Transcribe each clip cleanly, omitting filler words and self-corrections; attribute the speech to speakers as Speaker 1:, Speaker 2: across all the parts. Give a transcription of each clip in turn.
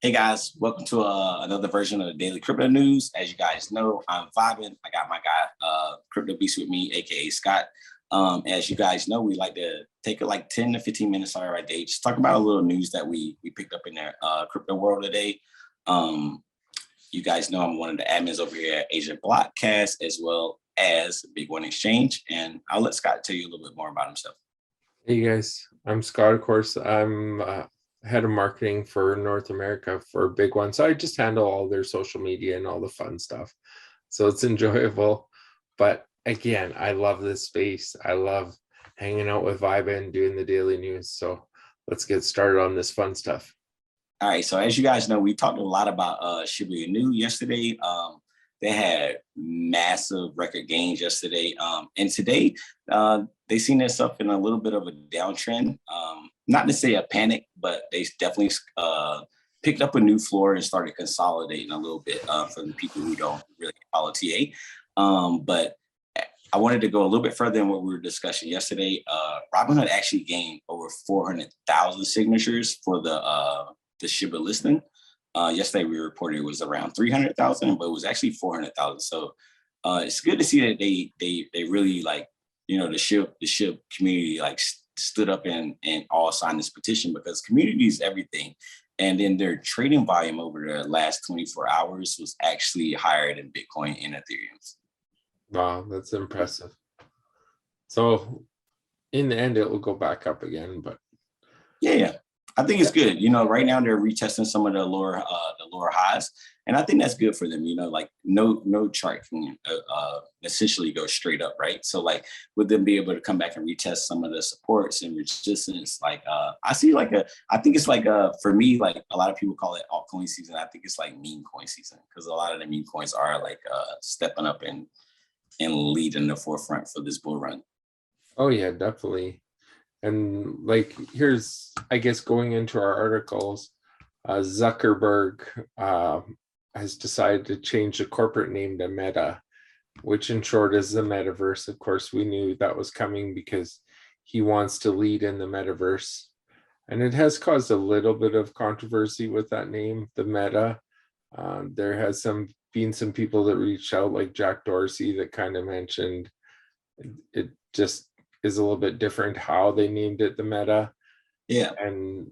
Speaker 1: Hey guys, welcome to another version of the Daily Crypto News. As you guys know, I'm vibing. I got my guy, Crypto Beast with me, aka Scott. As you guys know, we like to take like 10 to 15 minutes on our day, just talk about a little news that we picked up in the crypto world today. You guys know I'm one of the admins over here at Asia Blockcast, as well as BigONE Exchange, and I'll let Scott tell you a little bit more about himself.
Speaker 2: Hey guys, I'm Scott. Of course, I'm head of marketing for North America for BigONE, so I just handle all their social media and all the fun stuff. So it's enjoyable. But again, I love this space. I love hanging out with Vibe and doing the daily news. So let's get started on this fun stuff.
Speaker 1: All right, so as you guys know, we talked a lot about Shiba Inu yesterday. They had massive record gains yesterday. And today, they seen themselves in a little bit of a downtrend. Not to say a panic, but they definitely picked up a new floor and started consolidating a little bit for the people who don't really follow TA. But I wanted to go a little bit further than what we were discussing yesterday. Robinhood actually gained over 400,000 signatures for the Shiba listing. Yesterday we reported it was around 300,000, but it was actually 400,000. So it's good to see that they really, like, you know, the SHIB community like stood up and all signed this petition, because community is everything. And then their trading volume over the last 24 hours was actually higher than Bitcoin and Ethereum.
Speaker 2: Wow, that's impressive. So in the end, it will go back up again, but
Speaker 1: yeah. I think it's good. You know, right now they're retesting some of the lower highs, and I think that's good for them. You know, like no chart can essentially go straight up, right? So like, with them be able to come back and retest some of the supports and resistance, like I think it's like for me, like a lot of people call it altcoin season. I think it's like meme coin season, because a lot of the meme coins are like stepping up and leading the forefront for this bull run.
Speaker 2: Oh yeah, definitely. And like, here's, I guess, going into our articles, Zuckerberg has decided to change the corporate name to Meta, which in short is the Metaverse. Of course, we knew that was coming because he wants to lead in the Metaverse. And it has caused a little bit of controversy with that name, the Meta. There has been some people that reached out, like Jack Dorsey, that kind of mentioned it just is a little bit different how they named it the Meta.
Speaker 1: Yeah.
Speaker 2: And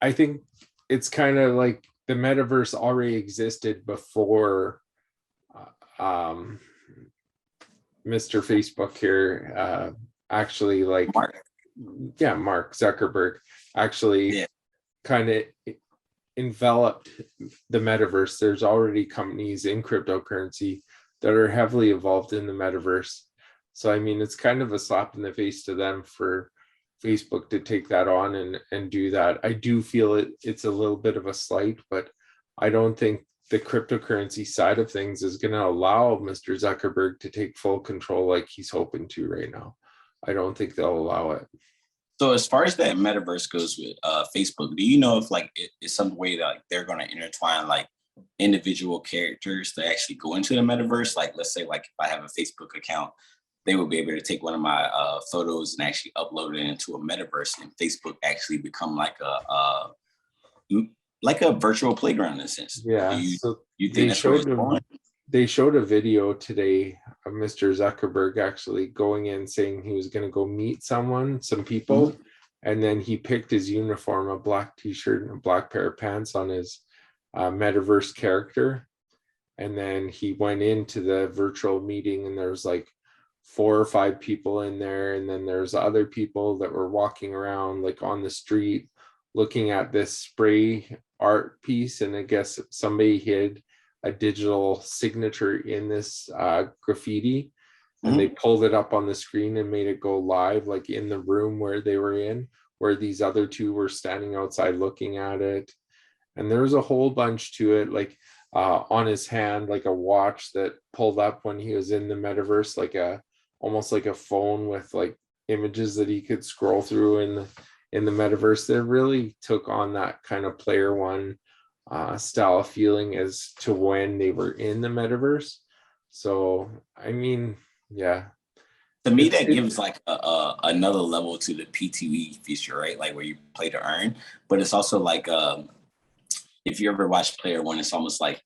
Speaker 2: I think it's kind of like the Metaverse already existed before Mr. Facebook here actually, like, Mark Zuckerberg actually kind of enveloped the Metaverse. There's already companies in cryptocurrency that are heavily involved in the Metaverse. So, I mean, it's kind of a slap in the face to them for Facebook to take that on and do that. I do feel it's a little bit of a slight, but I don't think the cryptocurrency side of things is going to allow Mr. Zuckerberg to take full control like he's hoping to right now. I don't think they'll allow it.
Speaker 1: So as far as that Metaverse goes with Facebook, do you know if like it's some way that like they're going to intertwine like individual characters to actually go into the Metaverse? Like, let's say like if I have a Facebook account, they will be able to take one of my photos and actually upload it into a Metaverse, and Facebook actually become like a virtual playground in a sense.
Speaker 2: Yeah.
Speaker 1: You think
Speaker 2: they showed a video today of Mr. Zuckerberg actually going in saying he was going to go meet some people, and then he picked his uniform, a black t-shirt and a black pair of pants on his Metaverse character, and then he went into the virtual meeting, and there was like 4 or 5 people in there, and then there's other people that were walking around like on the street looking at this spray art piece, and I guess somebody hid a digital signature in this graffiti, and they pulled it up on the screen and made it go live, like in the room where they were in, where these other 2 were standing outside looking at it. And there was a whole bunch to it, like on his hand, like a watch that pulled up when he was in the Metaverse, like almost like a phone with like images that he could scroll through in the Metaverse. That really took on that kind of Player One style of feeling as to when they were in the Metaverse. So, I mean, yeah.
Speaker 1: To me, that gives like another level to the PTE feature, right? Like where you play to earn, but it's also like if you ever watch Player One, it's almost like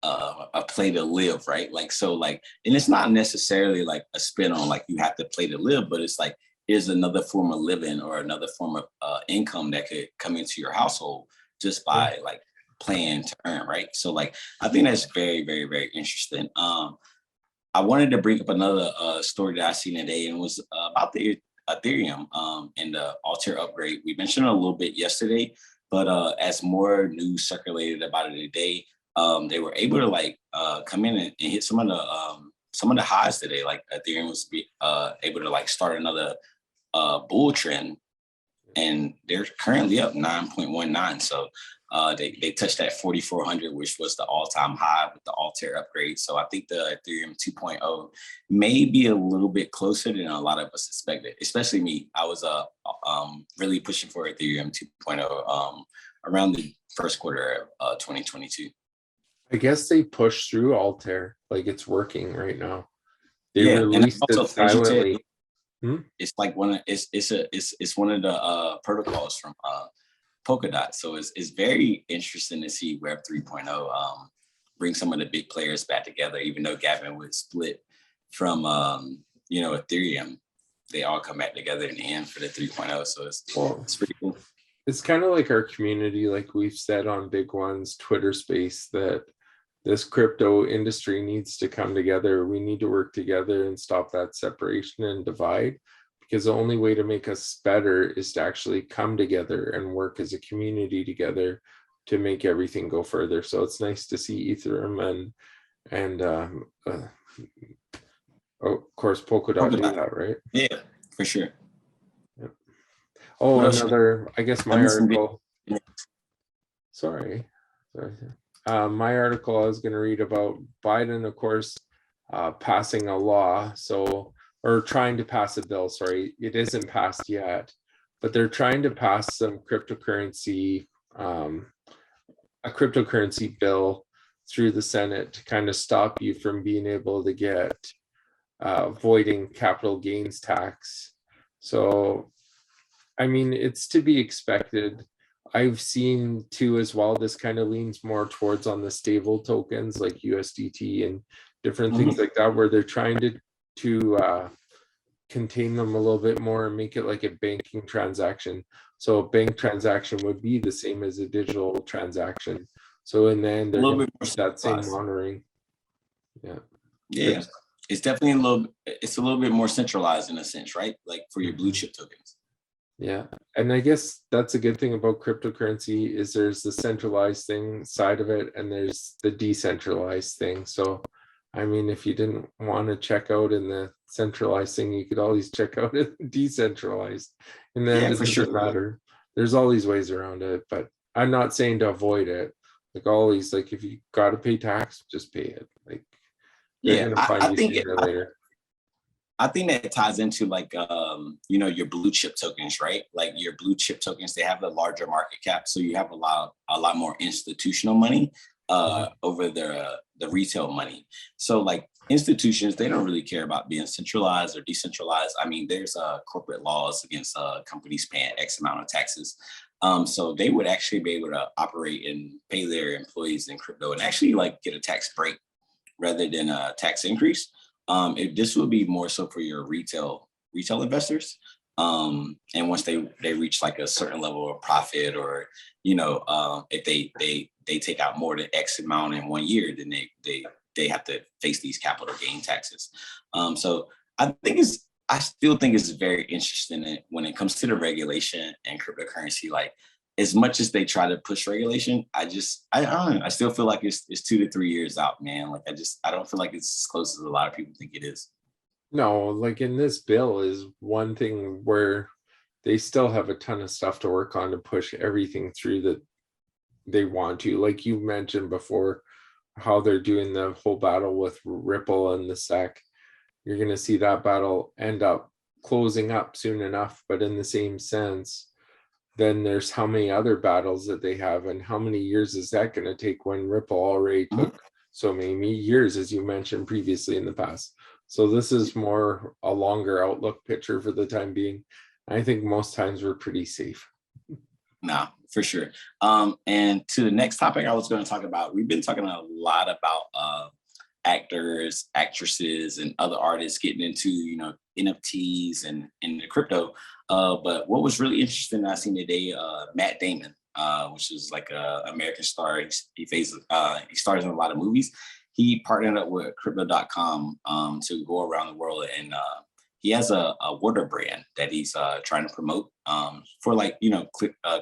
Speaker 1: a play to live, right? Like, so like, and it's not necessarily like a spin on like you have to play to live, but it's like, here's another form of living or another form of income that could come into your household just by like playing to earn, right? So like, I think that's very, very, very interesting. I wanted to bring up another story that I seen today, and it was about the Ethereum and the Altair upgrade. We mentioned it a little bit yesterday, but as more news circulated about it today, they were able to like come in and hit some of the highs today. Like Ethereum was able to like start another bull trend, and they're currently up 9.19. So they touched that 4,400, which was the all-time high with the Altair upgrade. So I think the Ethereum 2.0 may be a little bit closer than a lot of us expected, especially me. I was really pushing for Ethereum 2.0 around the first quarter of 2022.
Speaker 2: I guess they pushed through Altair, like it's working right now. They
Speaker 1: Yeah,
Speaker 2: released
Speaker 1: and also,
Speaker 2: it silently.
Speaker 1: It's like one of it's one of the protocols from Polkadot. So it's very interesting to see Web 3.0 bring some of the big players back together. Even though Gavin would split from Ethereum, they all come back together in the end for the 3.0. So it's pretty cool.
Speaker 2: It's kind of like our community, like we've said on BigONE's Twitter space, that this crypto industry needs to come together. We need to work together and stop that separation and divide, because the only way to make us better is to actually come together and work as a community together to make everything go further. So it's nice to see Ethereum and of course Polkadot do that, right?
Speaker 1: Yeah, for sure.
Speaker 2: Yep. Oh, I guess my article. Sorry. My article I was going to read about Biden, of course, passing a law, or trying to pass a bill. Sorry, it isn't passed yet, but they're trying to pass some cryptocurrency, a cryptocurrency bill through the Senate to kind of stop you from being able to get avoiding capital gains tax. So, I mean, it's to be expected. I've seen too as well, this kind of leans more towards on the stable tokens like USDT and different things like that, where they're trying to contain them a little bit more and make it like a banking transaction. So a bank transaction would be the same as a digital transaction. So in the end, they're going to use that same monitoring.
Speaker 1: Yeah, it's definitely a little bit more centralized in a sense, right? Like for your blue chip tokens.
Speaker 2: Yeah, and I guess that's a good thing about cryptocurrency is there's the centralized thing side of it and there's the decentralized thing. So, I mean, if you didn't want to check out in the centralized thing, you could always check out in decentralized. And then it doesn't matter. There's all these ways around it, but I'm not saying to avoid it. Like always, like if you got to pay tax, just pay it. Like they're gonna find you sooner or later.
Speaker 1: I think that ties into like your blue chip tokens, right? Like your blue chip tokens, they have a larger market cap, so you have a lot more institutional money over the retail money. So like institutions, they don't really care about being centralized or decentralized. I mean, there's corporate laws against companies paying X amount of taxes. So they would actually be able to operate and pay their employees in crypto and actually like get a tax break rather than a tax increase. If this would be more so for your retail investors. And once they reach like a certain level of profit, or if they take out more than X amount in 1 year, then they have to face these capital gain taxes. So I still think it's very interesting when it comes to the regulation and cryptocurrency. Like as much as they try to push regulation, I don't know. I still feel like it's 2 to 3 years out, man. Like I don't feel like it's as close as a lot of people think it is.
Speaker 2: No, like in this bill is one thing where they still have a ton of stuff to work on to push everything through that they want to. Like you mentioned before, how they're doing the whole battle with Ripple and the SEC. You're going to see that battle end up closing up soon enough, but in the same sense, then there's how many other battles that they have and how many years is that going to take when Ripple already took so many years, as you mentioned previously in the past. So this is more a longer outlook picture for the time being. I think most times we're pretty safe.
Speaker 1: Nah, for sure. And to the next topic I was going to talk about, we've been talking a lot about actors, actresses, and other artists getting into, NFTs and the crypto. But what was really interesting I seen today, Matt Damon, which is like a American star. He stars in a lot of movies. He partnered up with Crypto.com to go around the world, and he has a water brand that he's trying to promote for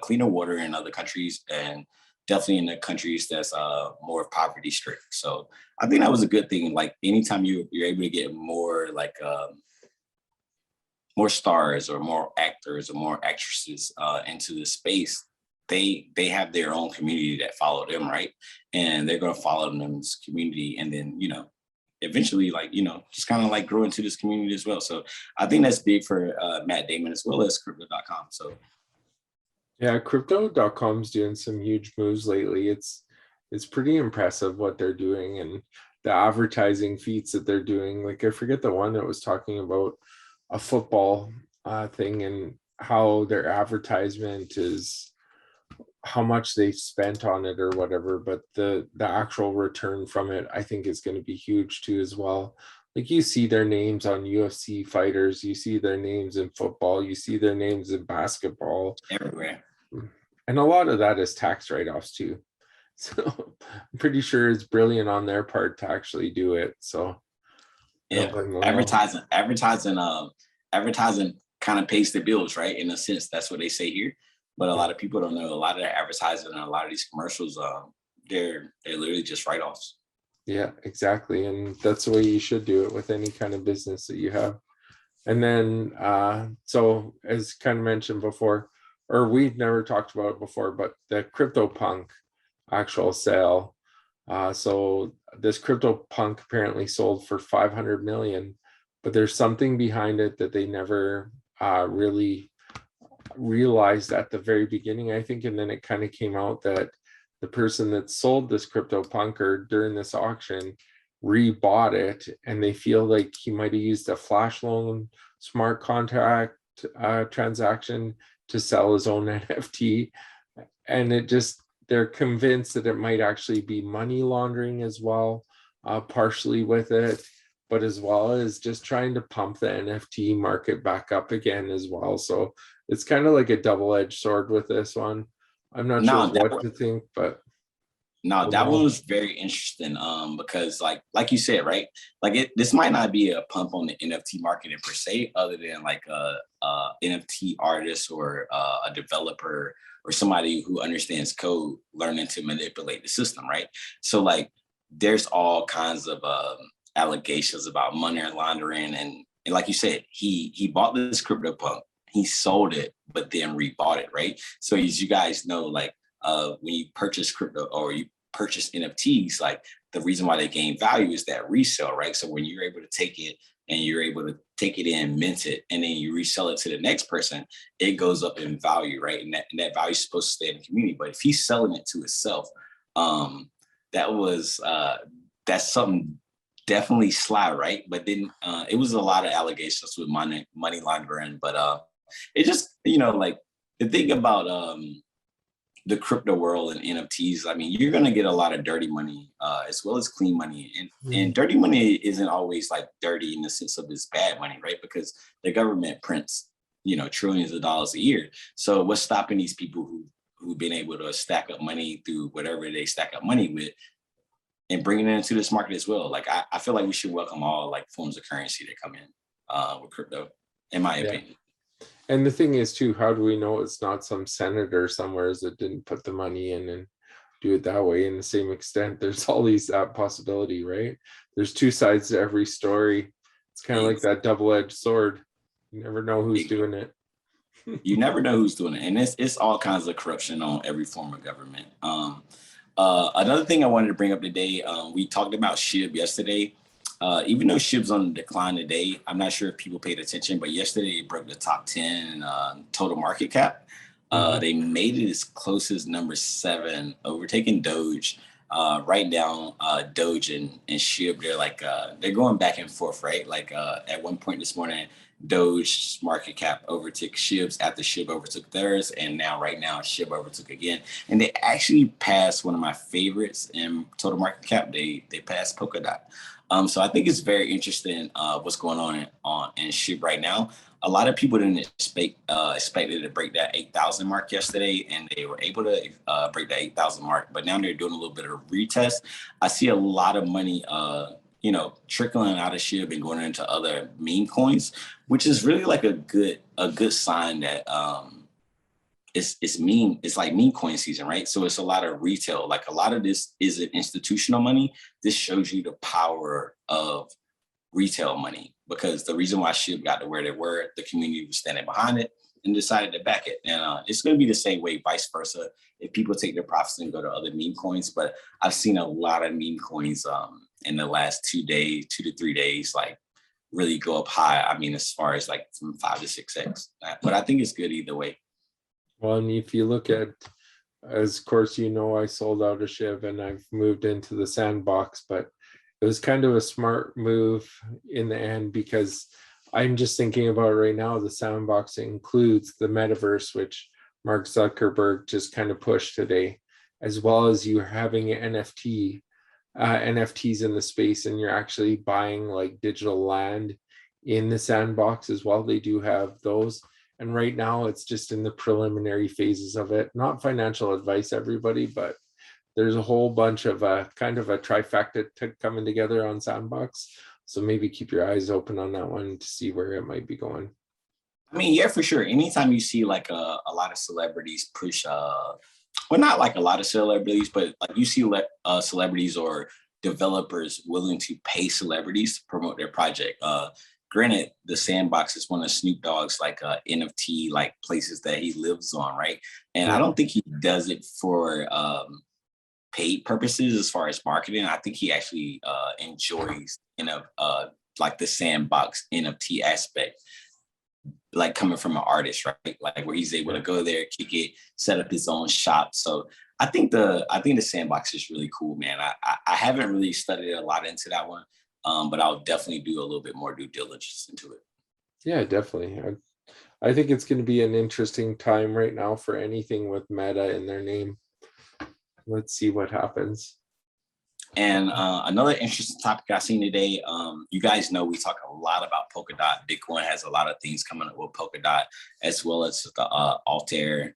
Speaker 1: cleaner water in other countries, and definitely in the countries that's more poverty strict. So I think that was a good thing. Like anytime you're able to get more more stars or more actors or more actresses into the space, they have their own community that follow them, right? And they're going to follow them's community, and then eventually just kind of like grow into this community as well. So I think that's big for Matt Damon as well as Crypto.com. So
Speaker 2: yeah, Crypto.com's doing some huge moves lately. It's pretty impressive what they're doing, and the advertising feats that they're doing. Like I forget the one that was talking about a football thing and how their advertisement is, how much they spent on it or whatever, but the actual return from it I think is going to be huge too as well. Like you see their names on UFC fighters, you see their names in football, you see their names in basketball,
Speaker 1: everywhere.
Speaker 2: And a lot of that is tax write-offs too. So I'm pretty sure it's brilliant on their part to actually do it. So
Speaker 1: yeah, advertising kind of pays the bills, right? In a sense, that's what they say here. But a lot of people don't know. A lot of the advertising and a lot of these commercials, they're literally just write-offs.
Speaker 2: Yeah, exactly. And that's the way you should do it with any kind of business that you have. And then, so as kind of mentioned before, or we've never talked about it before, but the CryptoPunk actual sale. So this CryptoPunk apparently sold for 500 million, but there's something behind it that they never really realized at the very beginning, I think. And then it kind of came out that the person that sold this CryptoPunker during this auction rebought it, and they feel like he might have used a flash loan smart contract transaction to sell his own NFT. And they're convinced that it might actually be money laundering as well, partially with it, but as well as just trying to pump the NFT market back up again as well. So it's kind of like a double-edged sword with this one. I'm not sure what to think, but
Speaker 1: no, that one was very interesting. Because like you said, right? Like this might not be a pump on the NFT market per se, other than like a NFT artist or a developer or somebody who understands code learning to manipulate the system, right? So like there's all kinds of allegations about money laundering, and like you said, he bought this CryptoPunk, he sold it, but then rebought it, right? So as you guys know, like when you purchase crypto or you purchase NFTs, like the reason why they gain value is that resale, right? So when you're able to take it and you're able to take it in, mint it, and then you resell it to the next person, it goes up in value, right? And that value is supposed to stay in the community. But if he's selling it to himself, that's something definitely sly, right? But then it was a lot of allegations with money laundering. But it just, like the thing about the crypto world and NFTs, I mean, you're gonna get a lot of dirty money as well as clean money, and dirty money isn't always like dirty in the sense of it's bad money, right? Because the government prints, trillions of dollars a year. So what's stopping these people who've been able to stack up money through whatever they stack up money with, and bringing it into this market as well? Like I feel like we should welcome all like forms of currency that come in with crypto, in my opinion.
Speaker 2: And the thing is too, how do we know it's not some senator somewhere that didn't put the money in and do it that way? In the same extent, there's all that possibility, right? There's two sides to every story. It's kind of like that double-edged sword. You never know who's doing it.
Speaker 1: You never know who's doing it. And it's all kinds of corruption on every form of government. Another thing I wanted to bring up today, we talked about SHIB yesterday. Even though SHIB's on the decline today, I'm not sure if people paid attention, but yesterday it broke the top 10 total market cap. They made it as close as number 7, overtaking Doge. Right now, Doge and SHIB, they're like they're going back and forth, right? Like at one point this morning, Doge's market cap overtook SHIB's after SHIB overtook theirs, and now right now SHIB overtook again, and they actually passed one of my favorites in total market cap. They passed Polkadot. So I think it's very interesting what's going on in SHIB right now. A lot of people didn't expect it to break that 8,000 mark yesterday, and they were able to break that 8,000 mark. But now they're doing a little bit of retest. I see a lot of money, trickling out of SHIB and going into other meme coins, which is really like a good sign that it's like meme coin season, right? So it's a lot of retail. Like a lot of this isn't institutional money. This shows you the power of retail money, because the reason why SHIB got to where they were, the community was standing behind it and decided to back it. And it's going to be the same way, vice versa, if people take their profits and go to other meme coins. But I've seen a lot of meme coins in the last 2 to 3 days, like really go up high. I mean, as far as like from 5 to 6x. But I think it's good either way.
Speaker 2: Well, and if you look at, as of course, I sold out of SHIB and I've moved into the sandbox, but it was kind of a smart move in the end, because I'm just thinking about right now, the sandbox includes the Metaverse, which Mark Zuckerberg just kind of pushed today, as well as you having NFTs in the space, and you're actually buying like digital land in the sandbox as well. They do have those. And right now it's just in the preliminary phases of it. Not financial advice, everybody, but there's a whole bunch of kind of a trifecta coming together on Sandbox. So maybe keep your eyes open on that one to see where it might be going.
Speaker 1: I mean, yeah, for sure. Anytime you see like a lot of celebrities push, well, not like a lot of celebrities, but like you see celebrities or developers willing to pay celebrities to promote their project. Granted, the Sandbox is one of Snoop Dogg's like NFT like places that he lives on, right? And I don't think he does it for paid purposes as far as marketing. I think he actually enjoys like the Sandbox NFT aspect, like coming from an artist, right? Like where he's able to go there, kick it, set up his own shop. So I think the Sandbox is really cool, man. I haven't really studied a lot into that one, but I'll definitely do a little bit more due diligence into it.
Speaker 2: Yeah, definitely. I think it's going to be an interesting time right now for anything with Meta in their name. Let's see what happens.
Speaker 1: And another interesting topic I seen today, you guys know we talk a lot about Polkadot. BigONE has a lot of things coming up with Polkadot, as well as the Altair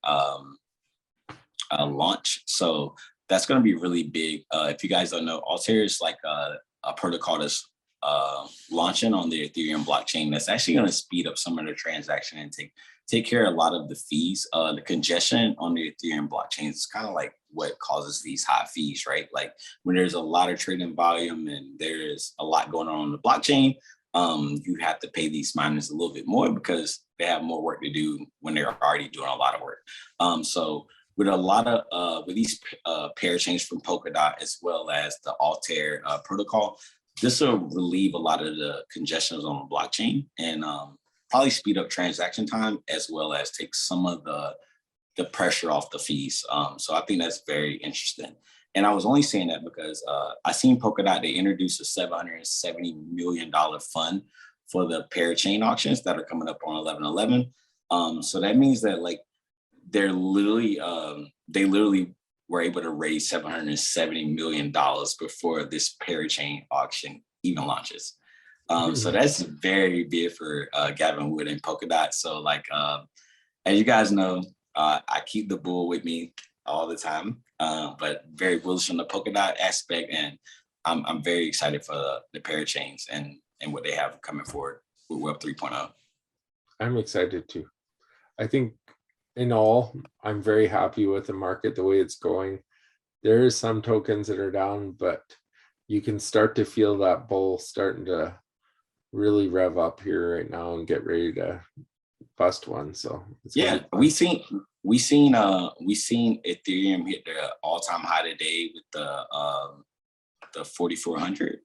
Speaker 1: launch. So that's going to be really big. If you guys don't know, Altair is like a protocol that's launching on the Ethereum blockchain that's actually going to speed up some of the transaction and take care of a lot of the fees. The congestion on the Ethereum blockchain is kind of like what causes these high fees, right? Like when there's a lot of trading volume and there's a lot going on the blockchain, you have to pay these miners a little bit more because they have more work to do when they're already doing a lot of work. So with a lot of with these pair chains from Polkadot as well as the Altair protocol, this will relieve a lot of the congestions on the blockchain and probably speed up transaction time, as well as take some of the pressure off the fees. So I think that's very interesting. And I was only saying that because I seen Polkadot, they introduced a $770 million fund for the pair chain auctions that are coming up on 11/11. So that means that like they literally were able to raise $770 million before this pair chain auction even launches. So that's very big for Gavin Wood and Polkadot. So like, as you guys know, I keep the bull with me all the time, but very bullish on the Polkadot aspect. And I'm very excited for the pair chains and what they have coming forward with Web 3.0.
Speaker 2: I'm excited too. I think in all, I'm very happy with the market, the way it's going. There is some tokens that are down, but you can start to feel that bull starting to really rev up here right now and get ready to bust one. So
Speaker 1: yeah, we seen Ethereum hit the all-time high today with the 4,400.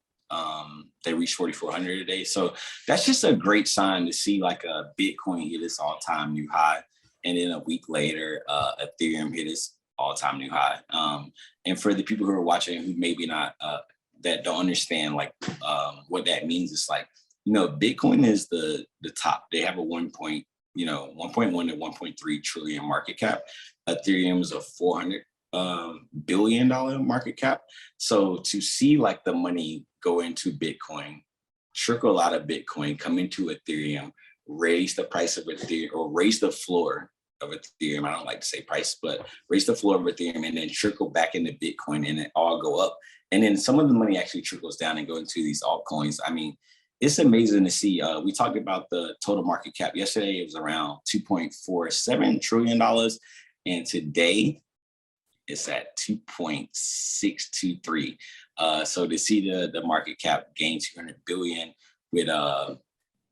Speaker 1: They reached 4,400 today. So that's just a great sign to see like a Bitcoin hit its all-time new high. And then a week later, Ethereum hit its all-time new high. And for the people who are watching who maybe not that don't understand like what that means, it's like, you know, Bitcoin is the top. They have a 1.1 to 1.3 trillion market cap. Ethereum is a $400 billion market cap. So to see like the money go into Bitcoin, trickle out of Bitcoin, come into Ethereum, raise the price of Ethereum, or raise the floor of Ethereum. I don't like to say price, but raise the floor of Ethereum and then trickle back into Bitcoin and it all go up. And then some of the money actually trickles down and go into these altcoins. I mean, it's amazing to see. We talked about the total market cap yesterday. It was around $2.47 trillion. And today it's at 2.623. So to see the market cap gain 200 billion with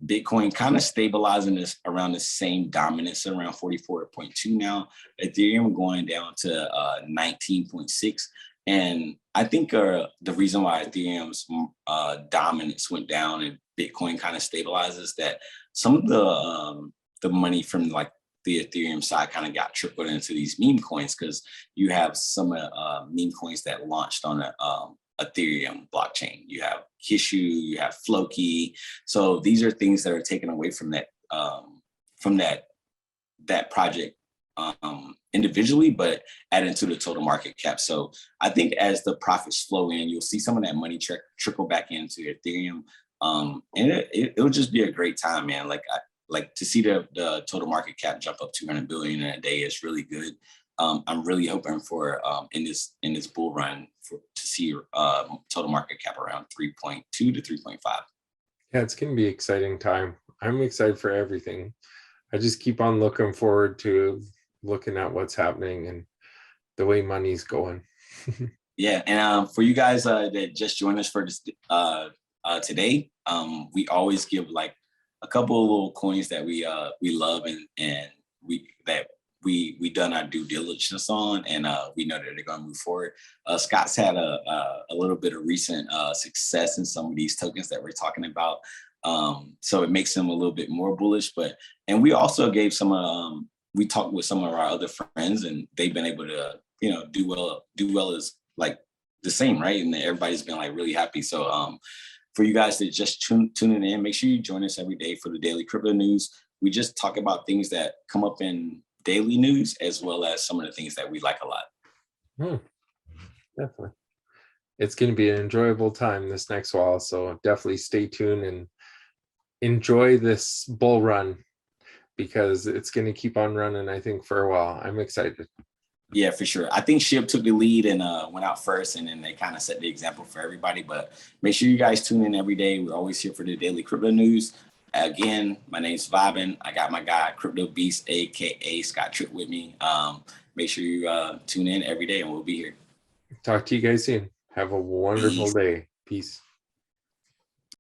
Speaker 1: Bitcoin kind of stabilizing this around the same dominance, around 44.2 now. Ethereum going down to 19.6. And I think the reason why Ethereum's dominance went down and Bitcoin kind of stabilizes, that some of the money from like the Ethereum side kind of got trickled into these meme coins, because you have some meme coins that launched on the Ethereum blockchain. You have Kishu, you have Floki. So these are things that are taken away from that project individually, but added to the total market cap. So I think as the profits flow in, you'll see some of that money trickle back into Ethereum. And it'll just be a great time, man. Like to see the total market cap jump up 200 billion in a day is really good. I'm really hoping for in this bull run to see total market cap around 3.2 to 3.5.
Speaker 2: Yeah, it's going to be an exciting time. I'm excited for everything. I just keep on looking forward to looking at what's happening and the way money's going.
Speaker 1: Yeah, and for you guys that just joined us for this today, we always give like a couple of little coins that we love and we done our due diligence on, and we know that they're going to move forward. Scott's had a little bit of recent success in some of these tokens that we're talking about, so it makes them a little bit more bullish. And we also gave some. We talked with some of our other friends, and they've been able to do well as like the same, right? And everybody's been like really happy. So for you guys that just tuning in, make sure you join us every day for the daily crypto news. We just talk about things that come up in daily news, as well as some of the things that we like a lot.
Speaker 2: Definitely. It's going to be an enjoyable time this next while. So definitely stay tuned and enjoy this bull run, because it's going to keep on running, I think, for a while. I'm excited.
Speaker 1: Yeah, for sure. I think SHIB took the lead and went out first, and then they kind of set the example for everybody. But make sure you guys tune in every day. We're always here for the daily crypto news. Again, my name's Vibin. I got my guy, Crypto Beast, aka Scott Tripp, with me. Make sure you tune in every day, and we'll be here.
Speaker 2: Talk to you guys soon. Have a wonderful day. Peace.